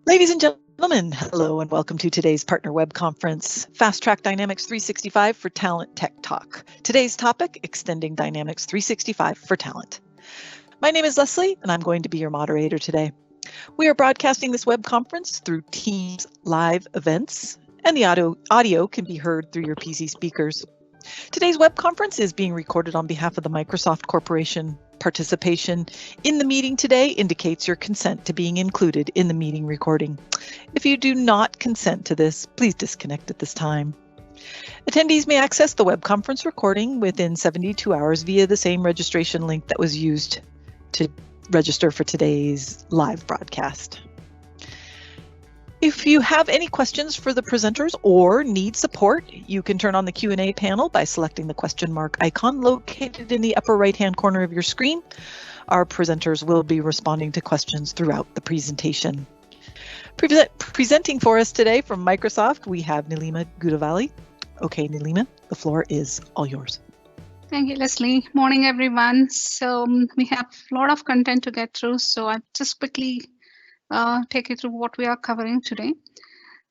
Ladies and gentlemen, hello and welcome to today's Partner Web Conference, Fast Track Dynamics 365 for Talent Tech Talk. Today's topic, Extending Dynamics 365 for Talent. My name is Leslie and I'm going to be your moderator today. We are broadcasting this web conference through Teams live events, and the audio can be heard through your PC speakers. Today's web conference is being recorded on behalf of the Microsoft Corporation. Participation in the meeting today indicates your consent to being included in the meeting recording. If you do not consent to this, please disconnect at this time. Attendees may access the web conference recording within 72 hours via the same registration link that was used to register for today's live broadcast. If you have any questions for the presenters or need support, you can turn on the Q&A panel by selecting the question mark icon located in the upper right-hand corner of your screen. Our presenters will be responding to questions throughout the presentation. Presenting for us today from Microsoft, we have Neelima Gudavalli. Okay, Neelima, the floor is all yours. Thank you, Leslie. Morning, everyone. So we have a lot of content to get through, so I'll just quickly take you through what we are covering today.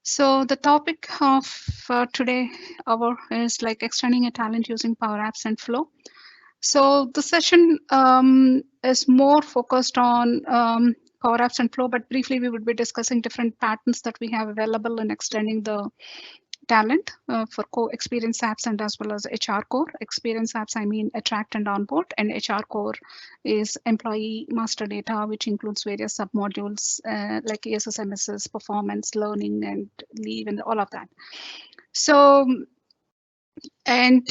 So the topic of today is like extending a talent using PowerApps and Flow. So the session is more focused on PowerApps and Flow, but briefly we would be discussing different patterns that we have available in extending the talent for core experience apps and as well as HR core. Experience apps, I mean attract and onboard, and HR core is employee master data, which includes various submodules like ESS, MSS, performance, learning, and leave, and all of that. So, and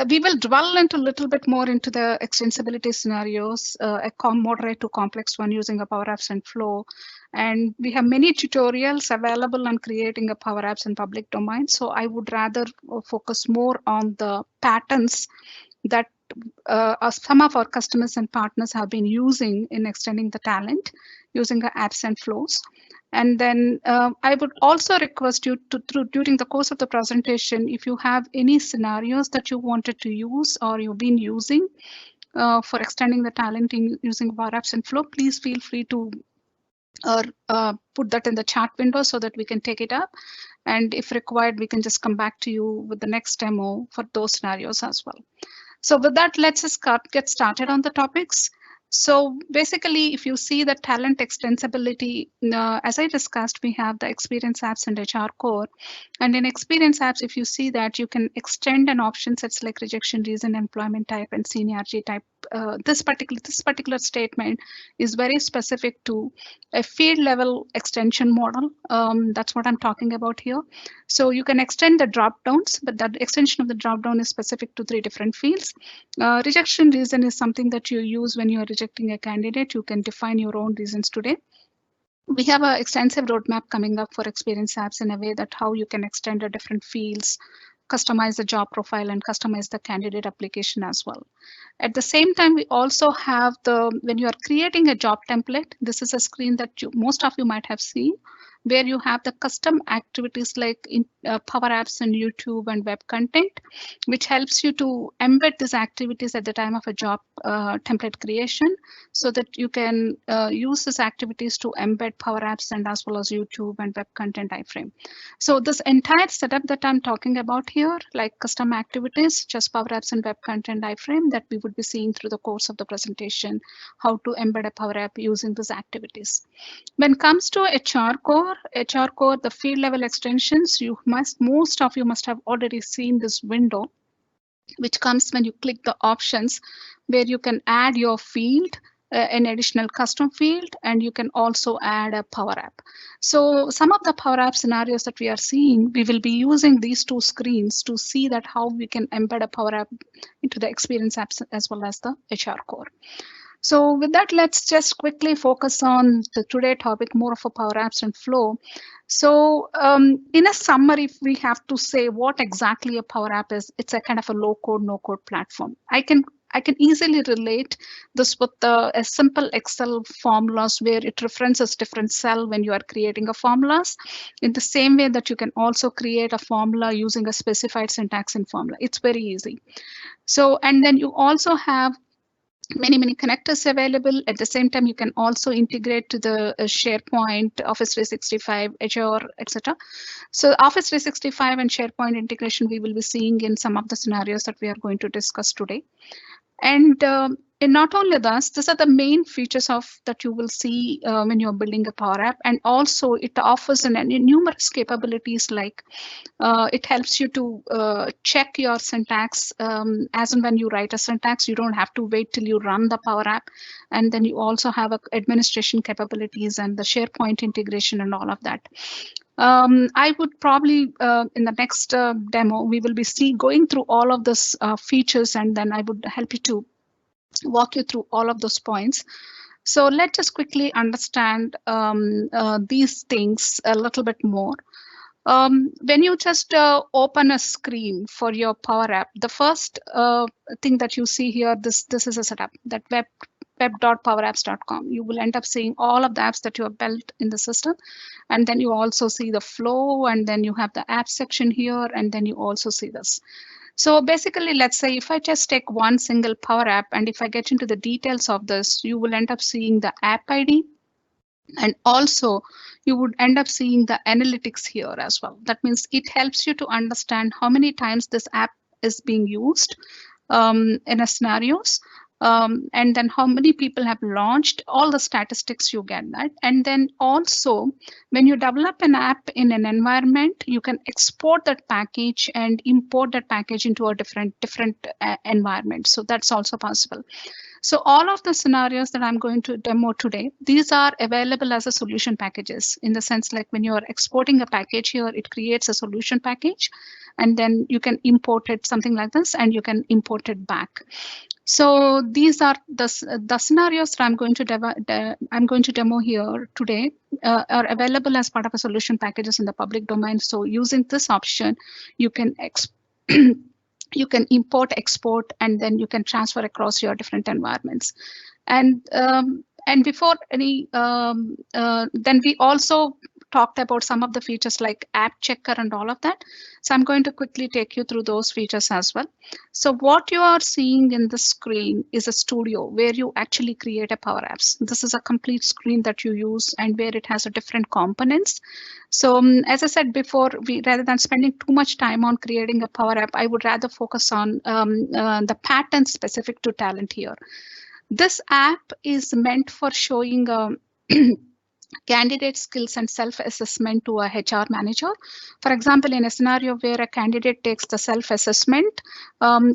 we will dwell into a little bit more into the extensibility scenarios, a moderate to complex one using a PowerApps and Flow. And we have many tutorials available on creating a PowerApps in public domain. So I would rather focus more on the patterns that some of our customers and partners have been using in extending the talent using the apps and flows. And then I would also request you to, during the course of the presentation, if you have any scenarios that you wanted to use or you've been using for extending the talent using PowerApps and Flow, please feel free to put that in the chat window so that we can take it up. And if required, we can just come back to you with the next demo for those scenarios as well. So with that, let's just get started on the topics. So basically, if you see the talent extensibility, as I discussed, we have the experience apps and HR core. And in experience apps, if you see that you can extend an option sets like rejection reason, employment type, and seniority type. This particular statement is very specific to a field level extension model. That's what I'm talking about here. So you can extend the drop downs, but that extension of the drop down is specific to 3 different fields. Rejection reason is something that you use when you are rejecting a candidate. You can define your own reasons today. We have an extensive roadmap coming up for experience apps in a way that how you can extend the different fields, customize the job profile, and customize the candidate application as well. At the same time, we also have when you are creating a job template, this is a screen that most of you might have seen, where you have the custom activities like in Power Apps and YouTube and web content, which helps you to embed these activities at the time of a job template creation, so that you can use these activities to embed Power Apps and as well as YouTube and web content iframe. So this entire setup that I'm talking about here, like custom activities, just Power Apps and web content iframe, that we would be seeing through the course of the presentation, how to embed a Power App using these activities. When it comes to HR core, the field level extensions, most of you must have already seen this window, which comes when you click the options where you can add your field, an additional custom field, and you can also add a Power App. So some of the Power App scenarios that we are seeing, we will be using these 2 screens to see that how we can embed a Power App into the experience apps as well as the HR core. So with that, let's just quickly focus on the today topic, more of a Power Apps and Flow. So in a summary, if we have to say what exactly a Power App is, it's a kind of a low code, no code platform. I can easily relate this with a simple Excel formulas where it references different cell when you are creating a formulas, in the same way that you can also create a formula using a specified syntax in formula. It's very easy. So, and then you also have many connectors available. At the same time, you can also integrate to the SharePoint, Office 365, Azure, etc. So Office 365 and SharePoint integration we will be seeing in some of the scenarios that we are going to discuss today. And not only this, these are the main features of that you will see when you're building a Power App. And also it offers numerous capabilities like it helps you to check your syntax as and when you write a syntax. You don't have to wait till you run the Power App. And then you also have administration capabilities and the SharePoint integration and all of that. I would probably in the next demo, we will be going through all of those features, and then I would help you to walk you through all of those points. So let's just quickly understand these things a little bit more. When you just open a screen for your Power App, the first thing that you see here, this is a setup, that web.powerapps.com. You will end up seeing all of the apps that you have built in the system. And then you also see the flow, and then you have the app section here, and then you also see this. So basically, let's say if I just take one single Power App, and if I get into the details of this, you will end up seeing the app ID. And also, you would end up seeing the analytics here as well. That means it helps you to understand how many times this app is being used in a scenarios. And then how many people have launched, all the statistics you get that. And then also, when you develop an app in an environment, you can export that package and import that package into a different environment. So that's also possible. So all of the scenarios that I'm going to demo today, these are available as a solution packages, in the sense like when you're exporting a package here, it creates a solution package, and then you can import it, something like this, and you can import it back. So these are the scenarios that I'm going to demo here today are available as part of a solution packages in the public domain. So using this option, you can you can import, export, and then you can transfer across your different environments. And before any, then we also talked about some of the features like app checker and all of that. So I'm going to quickly take you through those features as well. So what you are seeing in the screen is a studio where you actually create a Power Apps. This is a complete screen that you use and where it has a different components. So as I said before, rather than spending too much time on creating a Power App, I would rather focus on the pattern specific to talent here. This app is meant for showing candidate skills and self-assessment to a HR manager. For example, in a scenario where a candidate takes the self-assessment,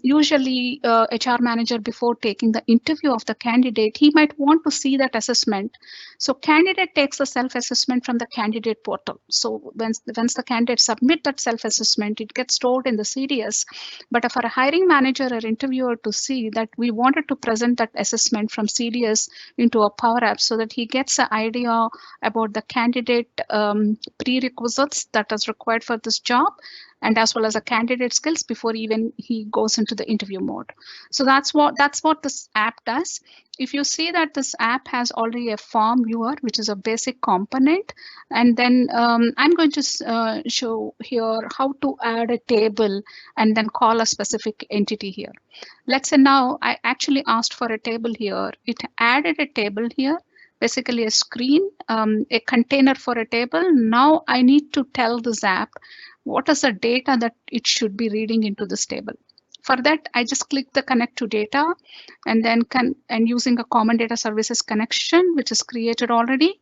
usually HR manager, before taking the interview of the candidate, he might want to see that assessment. So candidate takes the self-assessment from the candidate portal. So once the candidate submit that self-assessment, it gets stored in the CDS. But for a hiring manager or interviewer to see that, we wanted to present that assessment from CDS into a Power App so that he gets an idea about the candidate prerequisites that is required for this job, and as well as the candidate skills before even he goes into the interview mode. So that's what this app does. If you see that this app has already a form viewer, which is a basic component, and then I'm going to show here how to add a table and then call a specific entity here. Let's say now I actually asked for a table here. It added a table here, basically a screen, a container for a table. Now I need to tell this app what is the data that it should be reading into this table. For that, I just click the connect to data, and then using a common data services connection, which is created already.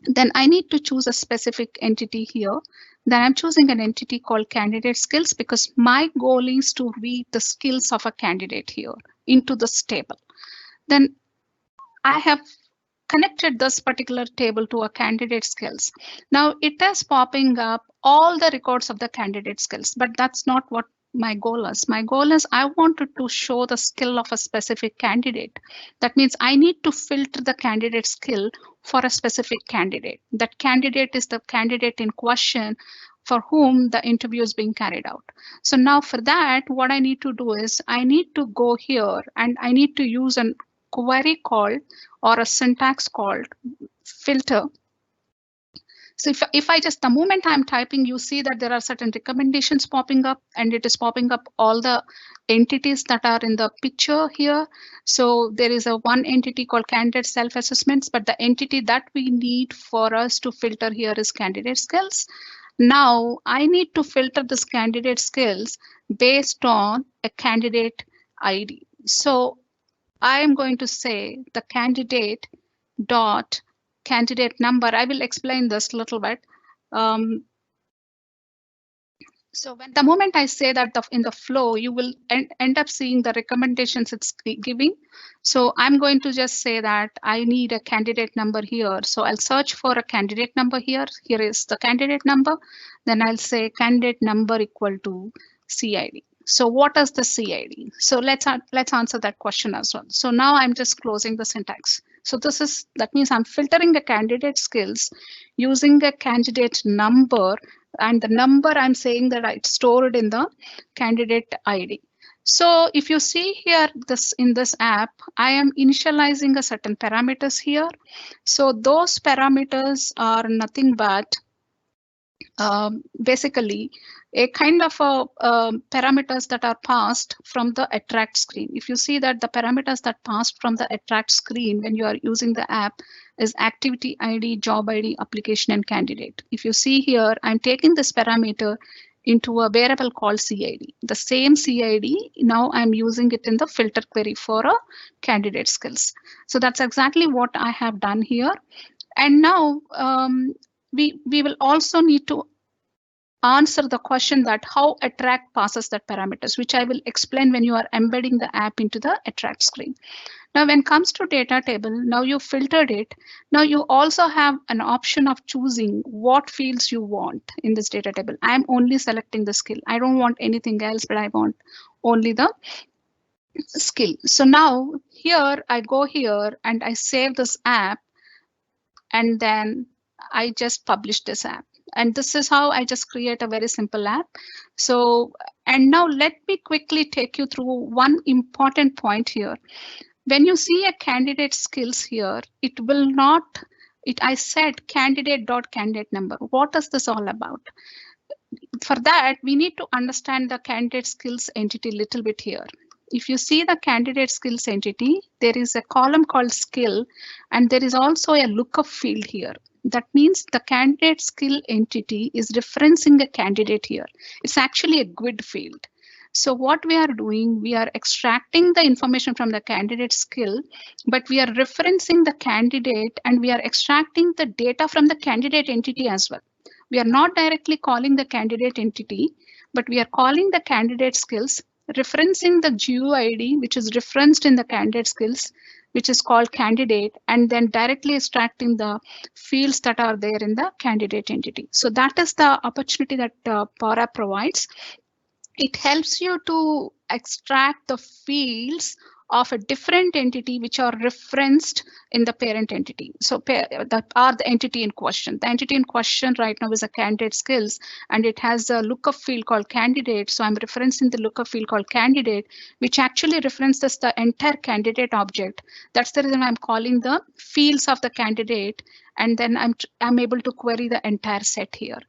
Then I need to choose a specific entity here. Then I'm choosing an entity called candidate skills, because my goal is to read the skills of a candidate here into this table. Then I have connected this particular table to a candidate skills. Now it is popping up all the records of the candidate skills, but that's not what my goal is. My goal is I wanted to show the skill of a specific candidate. That means I need to filter the candidate skill for a specific candidate. That candidate is the candidate in question for whom the interview is being carried out. So now for that, what I need to do is I need to go here and I need to use an query called, or a syntax called filter. So if I just, the moment I'm typing, you see that there are certain recommendations popping up, and it is popping up all the entities that are in the picture here. So there is a one entity called candidate self-assessments, but the entity that we need for us to filter here is candidate skills. Now I need to filter this candidate skills based on a candidate ID. So I am going to say the candidate dot candidate number. I will explain this a little bit. So when the moment I say that in the flow, you will end up seeing the recommendations it's giving. So I'm going to just say that I need a candidate number here. So I'll search for a candidate number here. Here is the candidate number. Then I'll say candidate number equal to CID. So what is the CID? So let's answer that question as well. So now I'm just closing the syntax. So that means I'm filtering the candidate skills using a candidate number, and the number I'm saying that I stored in the candidate ID. So if you see here in this app, I am initializing a certain parameters here. So those parameters are nothing but basically a kind of parameters that are passed from the attract screen. If you see that the parameters that passed from the attract screen when you are using the app is activity ID, job ID, application, and candidate. If you see here, I'm taking this parameter into a variable called CID. The same CID, now I'm using it in the filter query for a candidate skills. So that's exactly what I have done here. And now we will also need to answer the question that how attract passes that parameters, which I will explain when you are embedding the app into the attract screen. Now, when it comes to data table, now you filtered it. Now you also have an option of choosing what fields you want in this data table. I'm only selecting the skill. I don't want anything else, but I want only the skill. So now here I go here and I save this app, and then I just publish this app. And this is how I just create a very simple app. So, and now let me quickly take you through one important point here. When you see a candidate skills here, it will not, I said candidate number. What is this all about? For that, we need to understand the candidate skills entity a little bit here. If you see the candidate skills entity, there is a column called skill, and there is also a lookup field here. That means the candidate skill entity is referencing a candidate here. It's actually a GUID field. So what we are doing, we are extracting the information from the candidate skill, but we are referencing the candidate, and we are extracting the data from the candidate entity as well. We are not directly calling the candidate entity, but we are calling the candidate skills, referencing the GUID, which is referenced in the candidate skills, which is called candidate, and then directly extracting the fields that are there in the candidate entity. So that is the opportunity that PowerApp provides. It helps you to extract the fields of a different entity which are referenced in the parent entity. So that are the entity in question. The entity in question right now is a candidate skills, and it has a lookup field called candidate. So I'm referencing the lookup field called candidate, which actually references the entire candidate object. That's the reason I'm calling the fields of the candidate, and then I'm able to query the entire set here.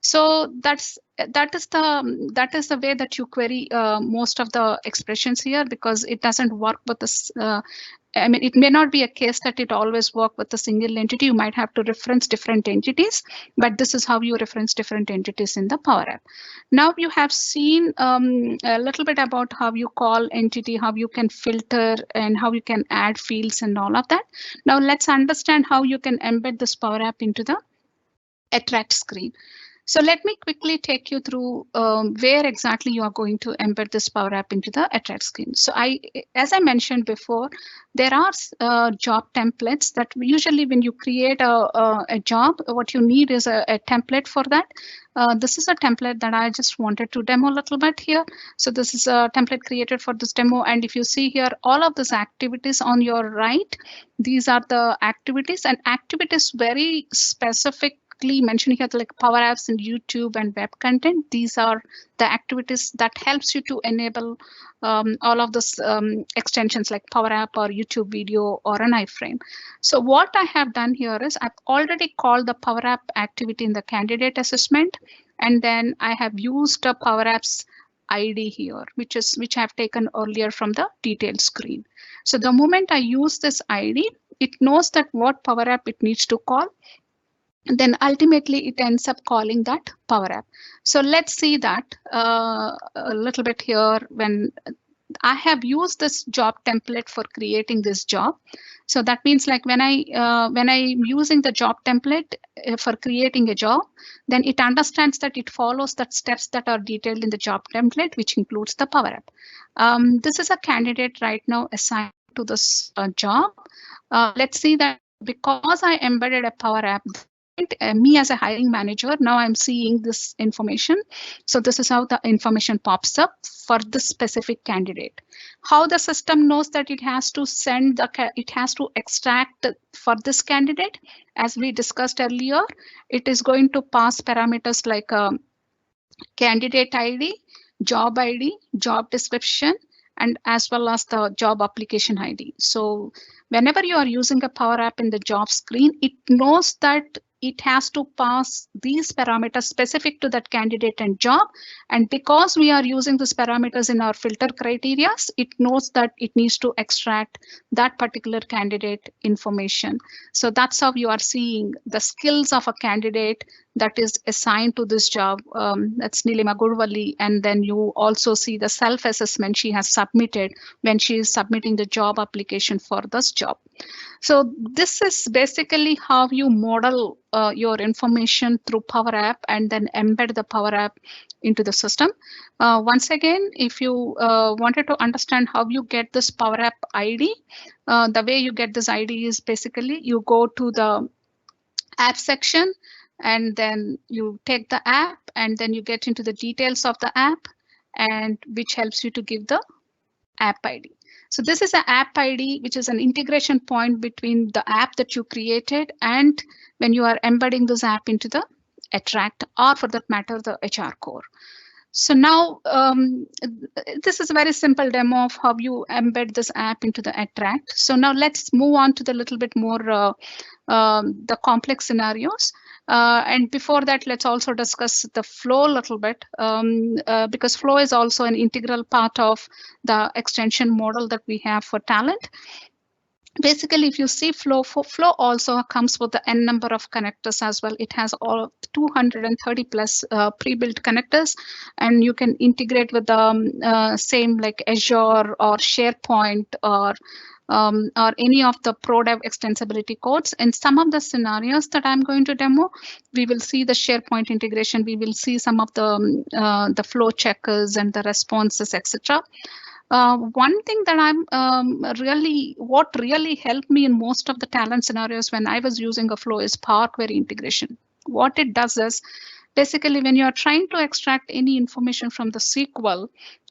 So that is the way that you query most of the expressions here, because it doesn't work with this. I mean, it may not be a case that it always work with a single entity. You might have to reference different entities, but this is how you reference different entities in the Power App. Now you have seen a little bit about how you call entity, how you can filter, and how you can add fields and all of that. Now let's understand how you can embed this Power App into the attract screen. So let me quickly take you through where exactly you are going to embed this Power App into the attract screen. So as I mentioned before, there are job templates that usually when you create a job, what you need is a template for that. This is a template that I just wanted to demo a little bit here. So this is a template created for this demo. And if you see here, all of these activities on your right, these are the activities, and activities very specific specifically mentioned here, like Power Apps and YouTube and web content. These are the activities that helps you to enable all of those extensions like Power App or YouTube video or an iframe. So what I have done here is I've already called the Power App activity in the candidate assessment, and then I have used a Power Apps ID here, which I've taken earlier from the detailed screen. So the moment I use this ID, it knows that what Power App it needs to call. And then ultimately it ends up calling that Power App. So let's see that a little bit here. When I have used this job template for creating this job. So that means like when I'm using the job template for creating a job, then it understands that it follows the steps that are detailed in the job template, which includes the Power App. This is a candidate right now assigned to this job. Let's see that because I embedded a Power App, me as a hiring manager, now I'm seeing this information. So this is how the information pops up for this specific candidate. How the system knows that it has to it has to extract for this candidate, as we discussed earlier, it is going to pass parameters like candidate ID, job description, and as well as the job application ID. So whenever you are using a Power App in the job screen, it knows that it has to pass these parameters specific to that candidate and job. And because we are using these parameters in our filter criteria, it knows that it needs to extract that particular candidate information. So that's how you are seeing the skills of a candidate that is assigned to this job. That's Neelima Gudavalli. And then you also see the self-assessment she has submitted when she is submitting the job application for this job. So this is basically how you model your information through Power App and then embed the Power App into the system. Once again, if you wanted to understand how you get this Power App ID, the way you get this ID is basically you go to the app section and then you take the app and then you get into the details of the app, and which helps you to give the app ID. So this is an app ID, which is an integration point between the app that you created and when you are embedding this app into the Attract, or for that matter, the HR core. So now this is a very simple demo of how you embed this app into the Attract. So now let's move on to the little bit more the complex scenarios. And before that, let's also discuss the flow a little bit, because flow is also an integral part of the extension model that we have for talent. Basically, if you see flow also comes with the n number of connectors as well. It has all 230 plus pre-built connectors, and you can integrate with the same like Azure or SharePoint or any of the ProDev extensibility codes. In some of the scenarios that I'm going to demo, we will see the SharePoint integration. We will see some of the flow checkers and the responses, etc. One thing that what really helped me in most of the talent scenarios when I was using a flow is Power Query integration. What it does is basically when you are trying to extract any information from the SQL,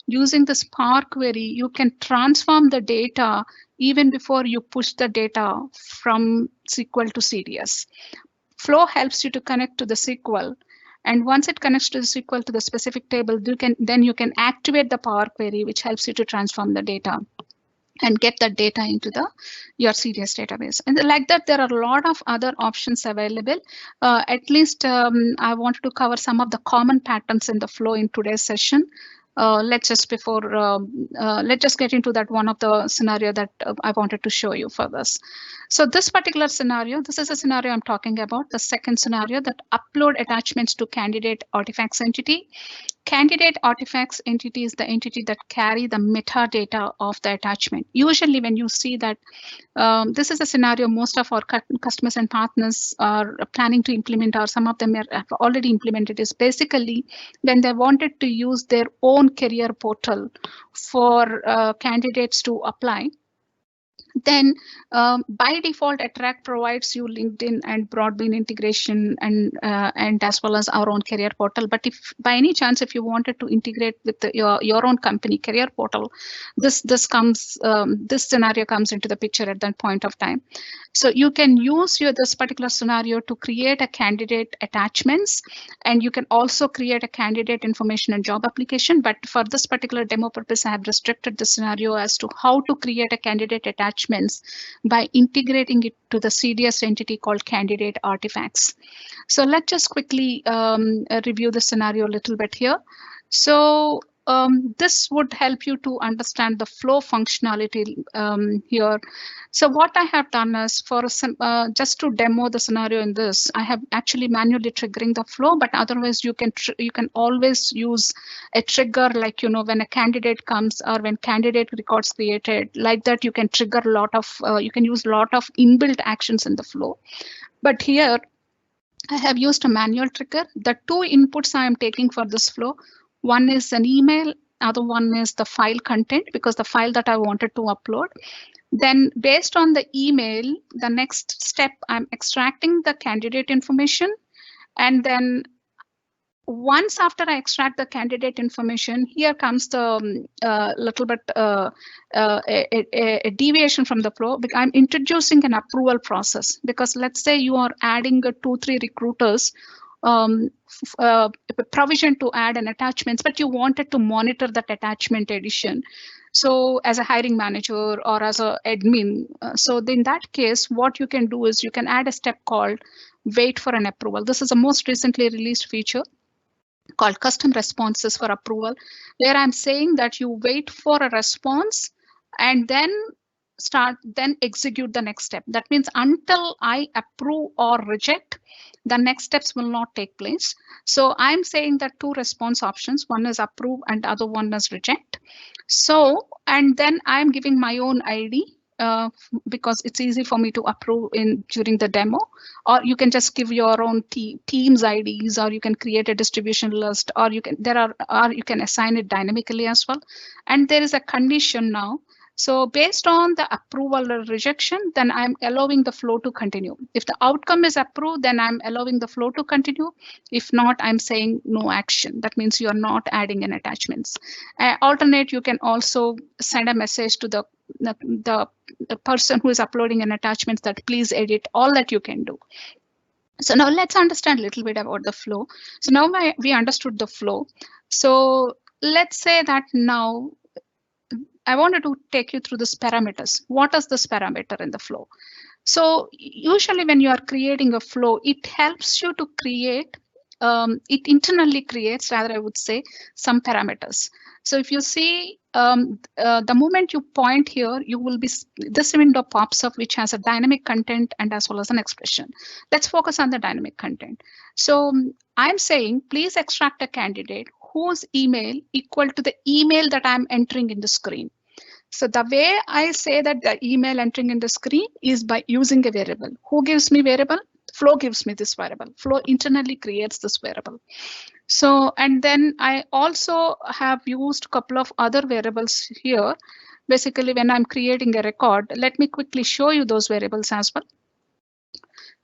using this Power Query, you can transform the data even before you push the data from SQL to CDS. Flow helps you to connect to the SQL. And once it connects to the SQL to the specific table, you can activate the Power Query, which helps you to transform the data and get that data into your CDS database. And like that, there are a lot of other options available. At least I wanted to cover some of the common patterns in the flow in today's session. Let's just get into that one of the scenario that I wanted to show you for this. So this particular scenario, this is a scenario I'm talking about. The second scenario, that upload attachments to candidate artifacts entity. Candidate artifacts entity is the entity that carry the metadata of the attachment. Usually when you see that, this is a scenario most of our customers and partners are planning to implement, or some of them have already implemented, is basically when they wanted to use their own career portal for candidates to apply. Then by default, Attract provides you LinkedIn and Broadbean integration and as well as our own career portal. But if by any chance, if you wanted to integrate with your own company career portal, this scenario comes into the picture at that point of time. So you can use this particular scenario to create a candidate attachments, and you can also create a candidate information and job application. But for this particular demo purpose, I have restricted the scenario as to how to create a candidate attachments by integrating it to the CDS entity called candidate artifacts. So let's just quickly review the scenario a little bit here. So this would help you to understand the flow functionality here. So what I have done is for just to demo the scenario in this, I have actually manually triggering the flow, but otherwise you can always use a trigger, like, when a candidate comes or when candidate records created, like that you can trigger a lot of, you can use a lot of inbuilt actions in the flow. But here I have used a manual trigger. The two inputs I am taking for this flow, one is an email, other one is the file content, because the file that I wanted to upload. Then based on the email, the next step, I'm extracting the candidate information. And then once after I extract the candidate information, here comes the little bit a deviation from the flow. I'm introducing an approval process, because let's say you are adding 2-3 recruiters provision to add an attachment, but you wanted to monitor that attachment addition. So as a hiring manager or as a admin, so in that case, what you can do is you can add a step called wait for an approval. This is a most recently released feature called custom responses for approval, where I'm saying that you wait for a response and then execute the next step. That means until I approve or reject, the next steps will not take place. So I'm saying that two response options, one is approve and the other one is reject. So, and then I'm giving my own ID because it's easy for me to approve during the demo, or you can just give your own teams IDs, or you can create a distribution list, or you can assign it dynamically as well. And there is a condition now. So based on the approval or rejection, then I'm allowing the flow to continue. If the outcome is approved, then I'm allowing the flow to continue. If not, I'm saying no action. That means you're not adding an attachments. Alternate, you can also send a message to the person who is uploading an attachment that please edit, all that you can do. So now let's understand a little bit about the flow. So now we understood the flow. So let's say that now I wanted to take you through this parameters. What is this parameter in the flow? So usually when you are creating a flow, it helps you to create, it internally creates, rather I would say, some parameters. So if you see the moment you point here, you will be, this window pops up, which has a dynamic content and as well as an expression. Let's focus on the dynamic content. So I'm saying, please extract a candidate whose email equal to the email that I'm entering in the screen. So the way I say that the email entering in the screen is by using a variable. Who gives me variable? Flow gives me this variable. Flow internally creates this variable. So, and then I also have used a couple of other variables here. Basically, when I'm creating a record, let me quickly show you those variables as well.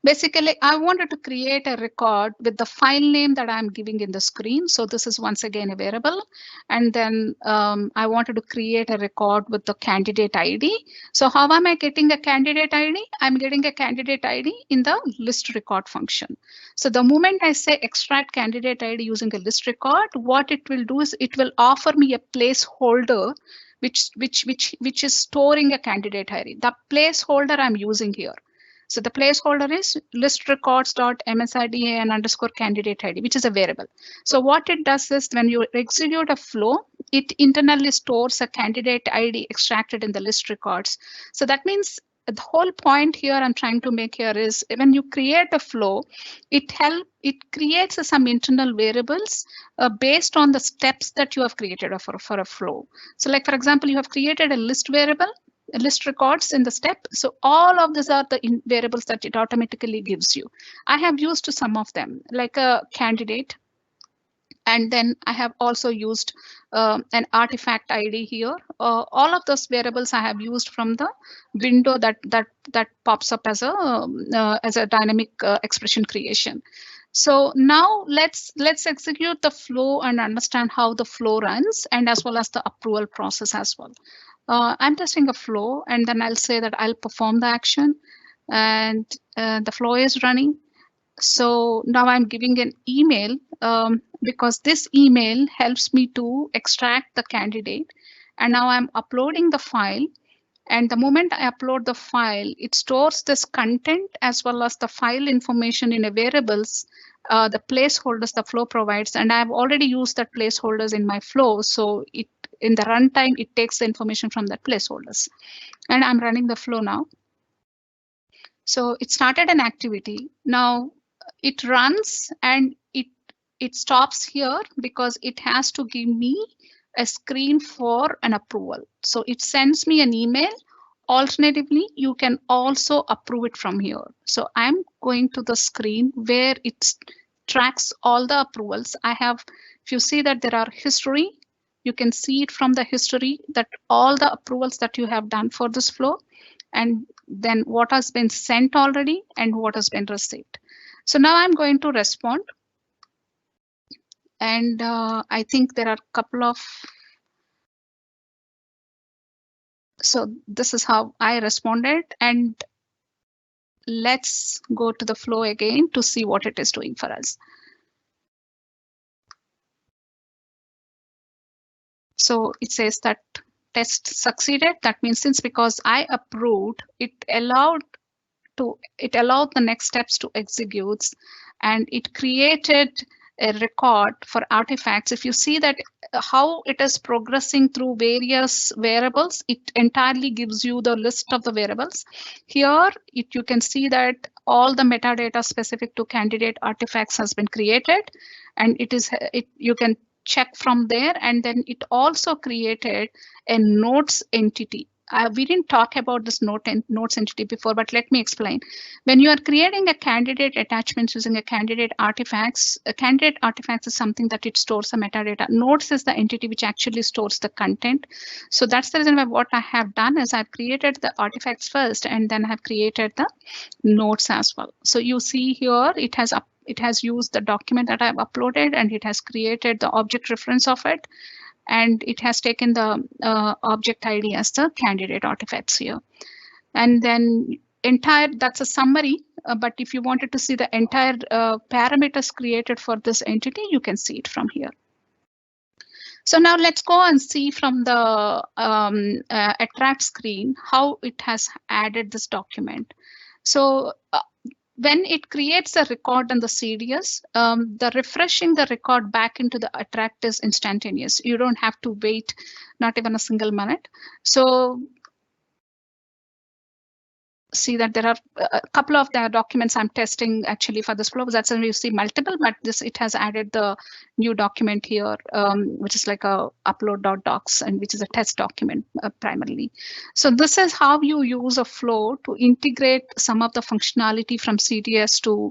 Basically, I wanted to create a record with the file name that I'm giving in the screen. So this is once again a variable. And then I wanted to create a record with the candidate ID. So how am I getting a candidate ID? I'm getting a candidate ID in the list record function. So the moment I say extract candidate ID using a list record, what it will do is it will offer me a placeholder which is storing a candidate ID. The placeholder I'm using here. So the placeholder is list records.msida and underscore candidate ID, which is a variable. So what it does is when you execute a flow, it internally stores a candidate ID extracted in the list records. So that means the whole point here I'm trying to make here is when you create a flow, it creates some internal variables based on the steps that you have created for a flow. So like, for example, you have created a list variable, list records in the step. So all of these are the variables that it automatically gives you. I have used some of them, like a candidate. And then I have also used an artifact ID here. All of those variables I have used from the window that pops up as a dynamic expression creation. So now let's execute the flow and understand how the flow runs, and as well as the approval process as well. I'm testing a flow, and then I'll say that I'll perform the action, and the flow is running. So now I'm giving an email because this email helps me to extract the candidate. And now I'm uploading the file. And the moment I upload the file, it stores this content as well as the file information in a variables, the placeholders the flow provides. And I've already used that placeholders in my flow. So in the runtime, it takes the information from that placeholders. And I'm running the flow now. So it started an activity. Now it runs and it stops here because it has to give me a screen for an approval. So it sends me an email. Alternatively, you can also approve it from here. So I'm going to the screen where it tracks all the approvals. If you see that there are history, you can see it from the history that all the approvals that you have done for this flow, and then what has been sent already and what has been received. So now I'm going to respond. And I think there are a couple of, so this is how I responded. And let's go to the flow again to see what it is doing for us. So it says that test succeeded. That means because I approved, it allowed the next steps to execute, and it created a record for artifacts. If you see that how it is progressing through various variables, it entirely gives you the list of the variables. Here, you can see that all the metadata specific to candidate artifacts has been created, and you can check from there. And then it also created a notes entity. We didn't talk about this notes entity before, but let me explain. When you are creating a candidate attachment using a candidate artifacts is something that it stores the metadata. Notes is the entity which actually stores the content. So that's the reason why what I have done is I've created the artifacts first, and then I have created the notes as well. So you see here, it has used the document that I've uploaded, and it has created the object reference of it. And it has taken the object ID as the candidate artifacts here. And then that's a summary, but if you wanted to see the entire parameters created for this entity, you can see it from here. So now let's go and see from the attract screen how it has added this document. So when it creates a record on the CDS, the refreshing the record back into the attract is instantaneous. You don't have to wait, not even a single minute. So see that there are a couple of the documents I'm testing actually for this flow. That's when you see multiple, but it has added the new document here, which is like a upload.docs, and which is a test document primarily. So this is how you use a flow to integrate some of the functionality from CDS to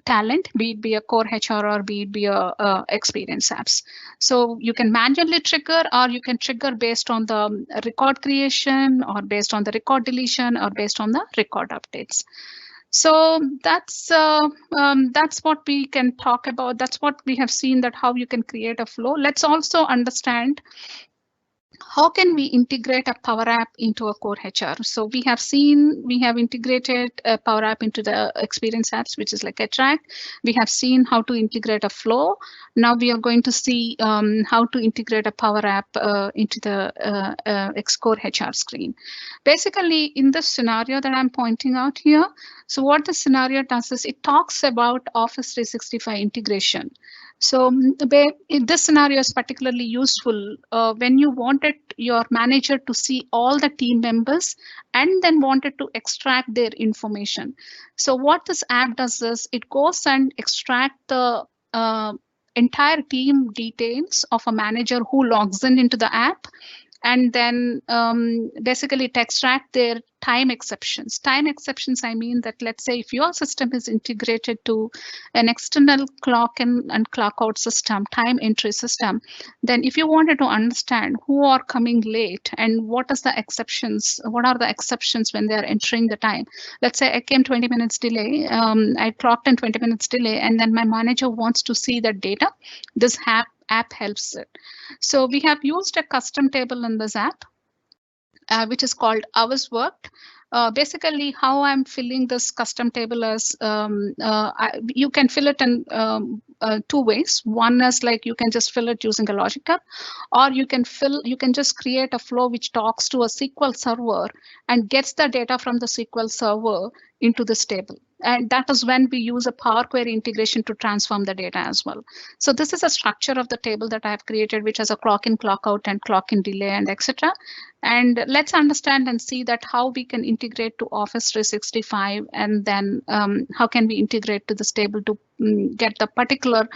talent, be it a core HR or be it a experience apps. So you can manually trigger, or you can trigger based on the record creation, or based on the record deletion, or based on the record updates. So that's what we can talk about. That's what we have seen, that how you can create a flow. Let's also understand how can we integrate a Power App into a core HR. So we have integrated a Power App into the experience apps, which is like attract. We have seen how to integrate a flow. Now we are going to see how to integrate a Power App into the core HR screen. Basically, in the scenario that I'm pointing out here, so what the scenario does is it talks about Office 365 integration. So this scenario is particularly useful when you wanted your manager to see all the team members and then wanted to extract their information. So what this app does is it goes and extract the entire team details of a manager who logs into the app, and then basically it extract their time exceptions. Time exceptions, I mean that let's say if your system is integrated to an external clock in and clock out system, time entry system, then if you wanted to understand who are coming late and what is the exceptions, what are the exceptions when they are entering the time. Let's say I came 20 minutes delay, I clocked in 20 minutes delay, and then my manager wants to see that data. This app helps it. So we have used a custom table in this app, which is called hours worked. Basically, how I'm filling this custom table is you can fill it in two ways. One is like you can just fill it using a logic app, or you can just create a flow which talks to a SQL server and gets the data from the SQL server into this table. And that is when we use a Power Query integration to transform the data as well. So this is a structure of the table that I have created, which has a clock in, clock out, and clock in delay, and etc. And let's understand and see that how we can integrate to Office 365, and then how can we integrate to this table to get the particular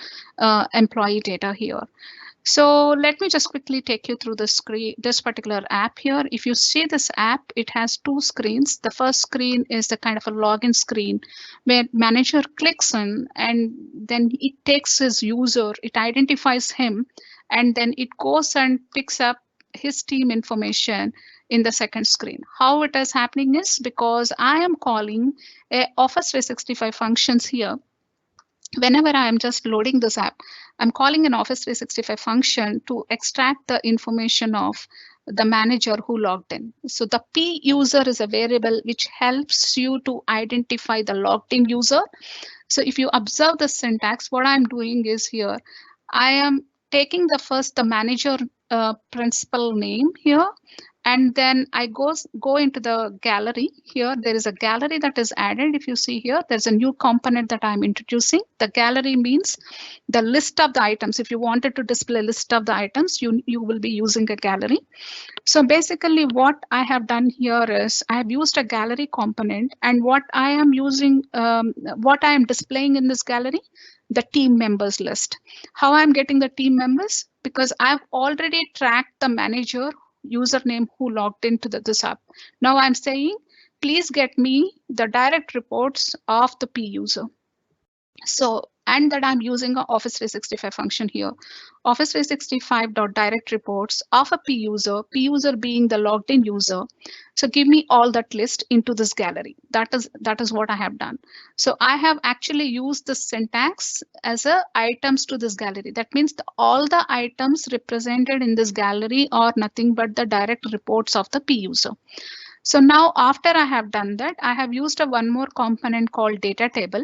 employee data here. So let me just quickly take you through this particular app here. If you see this app, it has two screens. The first screen is the kind of a login screen where manager clicks in, and then it takes his user, it identifies him, and then it goes and picks up his team information in the second screen. How it is happening is because I am calling Office 365 functions here. Whenever I am just loading this app, I'm calling an Office 365 function to extract the information of the manager who logged in. So the P user is a variable which helps you to identify the logged in user. So if you observe the syntax, what I'm doing is here, I am taking the manager principal name here, and then I go into the gallery here. There is a gallery that is added. If you see here, there's a new component that I'm introducing. The gallery means the list of the items. If you wanted to display a list of the items, you will be using a gallery. So basically what I have done here is I have used a gallery component, and what I am using, what I am displaying in this gallery, the team members list. How I'm getting the team members? Because I've already tracked the manager username who logged into this app. Now I'm saying, please get me the direct reports of the P user. So, and that I'm using an Office 365 function here. Office 365.direct reports of a P user being the logged in user. So give me all that list into this gallery. That is what I have done. So I have actually used the syntax as a items to this gallery. That means all the items represented in this gallery are nothing but the direct reports of the P user. So now after I have done that, I have used one more component called data table,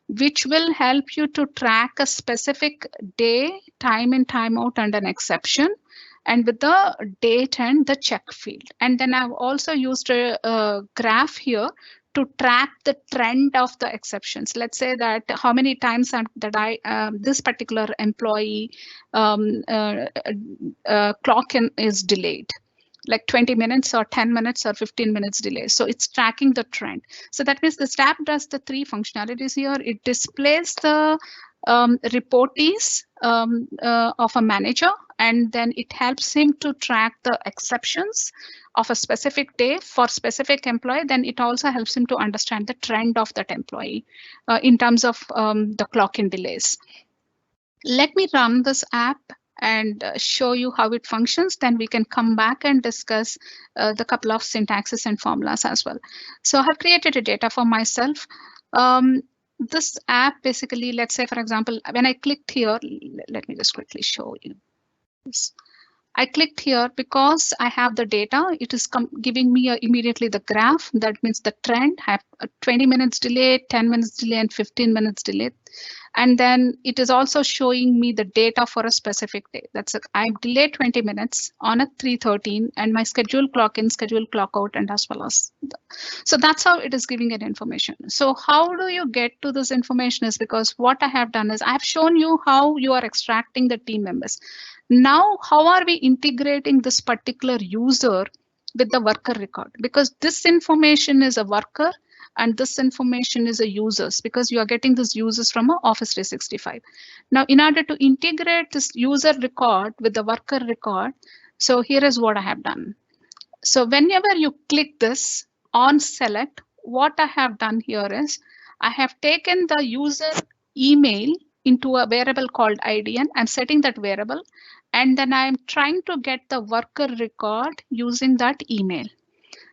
which will help you to track a specific day, time in, time out, and an exception, and with the date and the check field. And then I've also used a graph here to track the trend of the exceptions. Let's say that how many times that this particular employee clock in is delayed, like 20 minutes or 10 minutes or 15 minutes delay. So it's tracking the trend. So that means this tab does the three functionalities here. It displays the reportees of a manager, and then it helps him to track the exceptions of a specific day for specific employee. Then it also helps him to understand the trend of that employee in terms of the clock in delays. Let me run this app and show you how it functions. Then we can come back and discuss the couple of syntaxes and formulas as well. So I have created a data for myself. This app basically, let's say, for example, when I clicked here, let me just quickly show you this. I clicked here because I have the data. It is giving me immediately the graph. That means the trend. I have a 20 minutes delay, 10 minutes delay, and 15 minutes delay. And then it is also showing me the data for a specific day. I'm delayed 20 minutes on a 3:13, and my scheduled clock in, scheduled clock out, and as well as. So that's how it is giving it information. So how do you get to this information is because what I have done is I have shown you how you are extracting the team members. Now, how are we integrating this particular user with the worker record? Because this information is a worker and this information is a users, because you are getting these users from Office 365. Now, in order to integrate this user record with the worker record, So here is what I have done. So whenever you click this on select, what I have done here is I have taken the user email into a variable called ID, and I'm setting that variable, and then I'm trying to get the worker record using that email.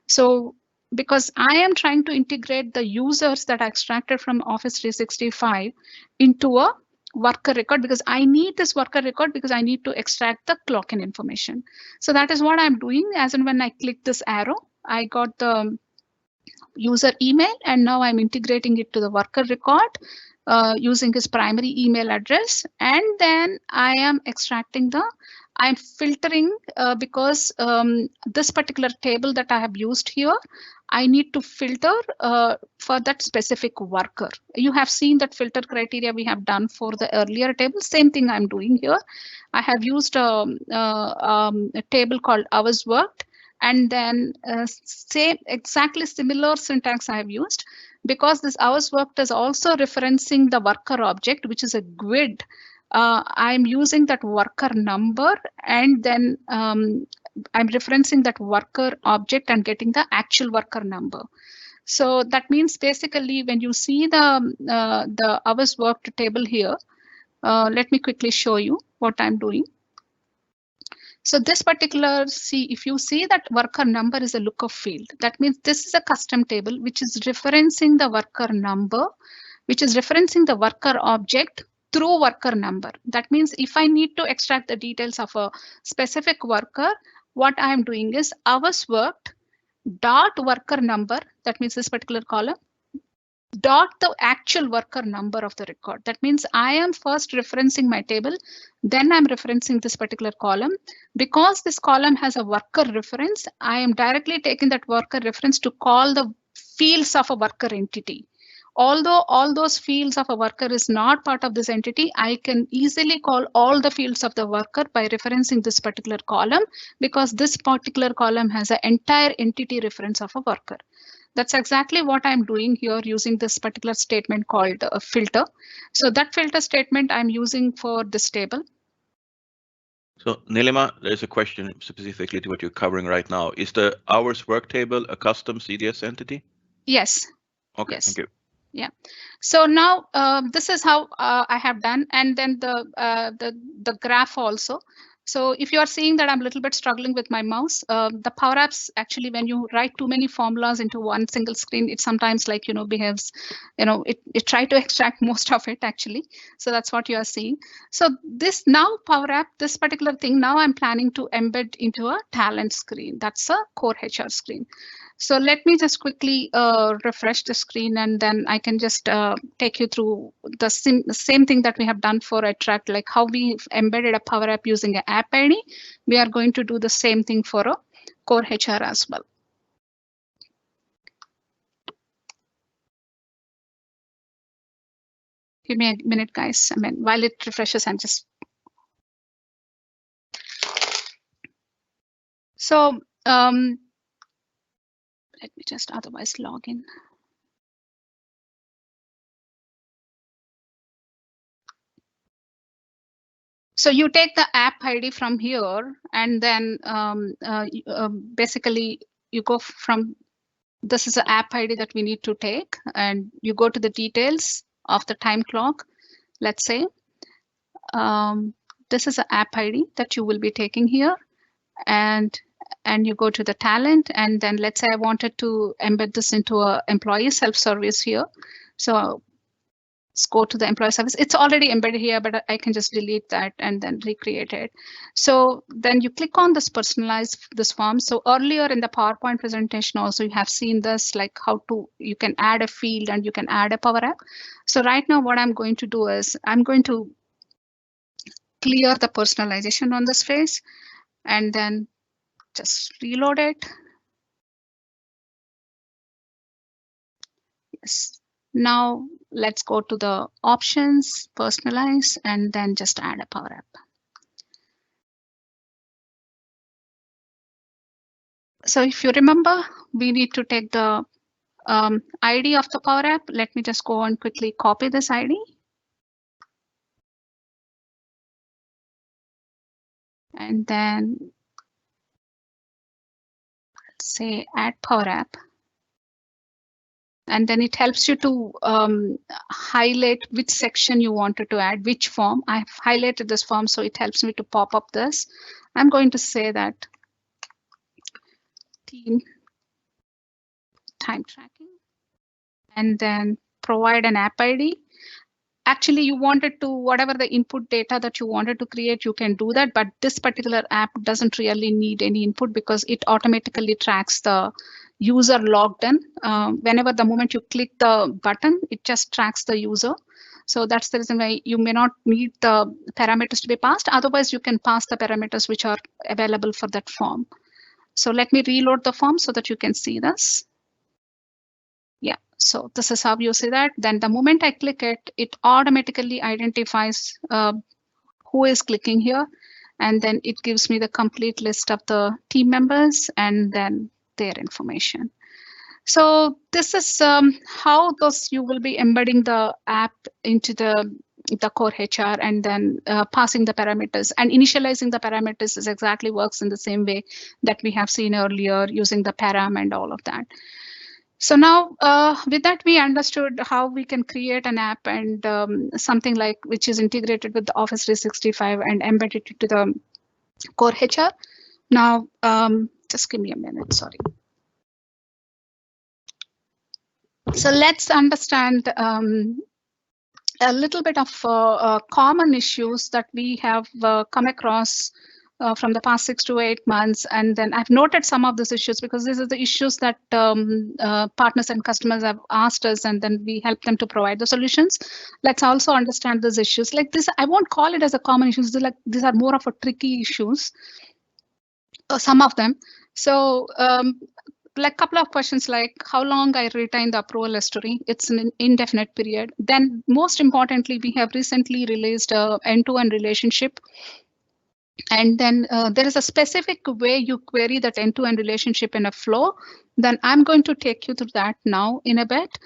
So because I am trying to integrate the users that I extracted from Office 365 into a worker record, because I need this worker record because I need to extract the clock in information. So that is what I'm doing. As in when I click this arrow, I got the user email, and now I'm integrating it to the worker record using his primary email address. And then I am extracting I'm filtering because this particular table that I have used here, I need to filter for that specific worker. You have seen that filter criteria we have done for the earlier table. Same thing I'm doing here. I have used a table called hours worked, and then exactly similar syntax I have used, because this hours worked is also referencing the worker object, which is a GUID. I'm using that worker number, and then I'm referencing that worker object and getting the actual worker number. So that means basically when you see the hours worked table here, let me quickly show you what I'm doing. So this particular, if you see that worker number is a lookup field, that means this is a custom table which is referencing the worker number, which is referencing the worker object through worker number. That means if I need to extract the details of a specific worker, what I am doing is hours worked dot worker number, that means this particular column, dot the actual worker number of the record. That means I am first referencing my table, then I'm referencing this particular column. Because this column has a worker reference, I am directly taking that worker reference to call the fields of a worker entity. Although all those fields of a worker is not part of this entity, I can easily call all the fields of the worker by referencing this particular column, because this particular column has an entire entity reference of a worker. That's exactly what I'm doing here using this particular statement called a filter. So that filter statement I'm using for this table. So Neelima, there's a question specifically to what you're covering right now. Is the hours work table a custom CDS entity? Yes. Okay, yes. Thank you. Yeah. So now this is how I have done, and then the graph also. So if you are seeing that I'm a little bit struggling with my mouse, the Power Apps, actually, when you write too many formulas into one single screen, it sometimes behaves, it try to extract most of it actually. So that's what you are seeing. So this now Power App, this particular thing, now I'm planning to embed into a talent screen. That's a core HR screen. So let me just quickly refresh the screen, and then I can just take you through the same thing that we have done for Attract, like how we embedded a Power App using an app ID. We are going to do the same thing for a core HR as well. Give me a minute, guys. I mean, while it refreshes, I'm just. So let me just otherwise log in. So you take the app ID from here, and then basically you go from, this is an app ID that we need to take, and you go to the details of the time clock. Let's say this is an app ID that you will be taking here, and you go to the talent, and then let's say I wanted to embed this into a employee self-service here. So let's go to the employee service. It's already embedded here, but I can just delete that and then recreate it. So then you click on this personalize this form. So earlier in the PowerPoint presentation also you have seen this, like how you can add a field and you can add a Power App. So right now what I'm going to do is I'm going to clear the personalization on this phase and then just reload it. Yes. Now let's go to the options, personalize, and then just add a Power App. So if you remember, we need to take the ID of the Power App. Let me just go and quickly copy this ID. And then say add Power App. And then it helps you to highlight which section you wanted to add, which form. I've highlighted this form, so it helps me to pop up this. I'm going to say that team time tracking, and then provide an app ID. Actually, you wanted to, whatever the input data that you wanted to create, you can do that. But this particular app doesn't really need any input because it automatically tracks the user logged in. Whenever the moment you click the button, it just tracks the user. So that's the reason why you may not need the parameters to be passed. Otherwise, you can pass the parameters which are available for that form. So let me reload the form so that you can see this. Yeah, so this is how you see that. Then the moment I click it, it automatically identifies who is clicking here. And then it gives me the complete list of the team members and then their information. So this is how you will be embedding the app into the core HR and then passing the parameters, and initializing the parameters is exactly works in the same way that we have seen earlier using the param and all of that. So now with that, we understood how we can create an app and something like which is integrated with the Office 365 and embed it into the core HR. Now, just give me a minute, sorry. So let's understand a little bit of common issues that we have come across from the past 6 to 8 months. And then I've noted some of these issues because these are the issues that partners and customers have asked us, and then we help them to provide the solutions. Let's also understand these issues. Like this, I won't call it as a common issues. These are more of a tricky issues, some of them. So like a couple of questions like how long I retain the approval history. It's an indefinite period. Then most importantly, we have recently released a end-to-end relationship. And then there is a specific way you query that end-to-end relationship in a flow. Then I'm going to take you through that now in a bit.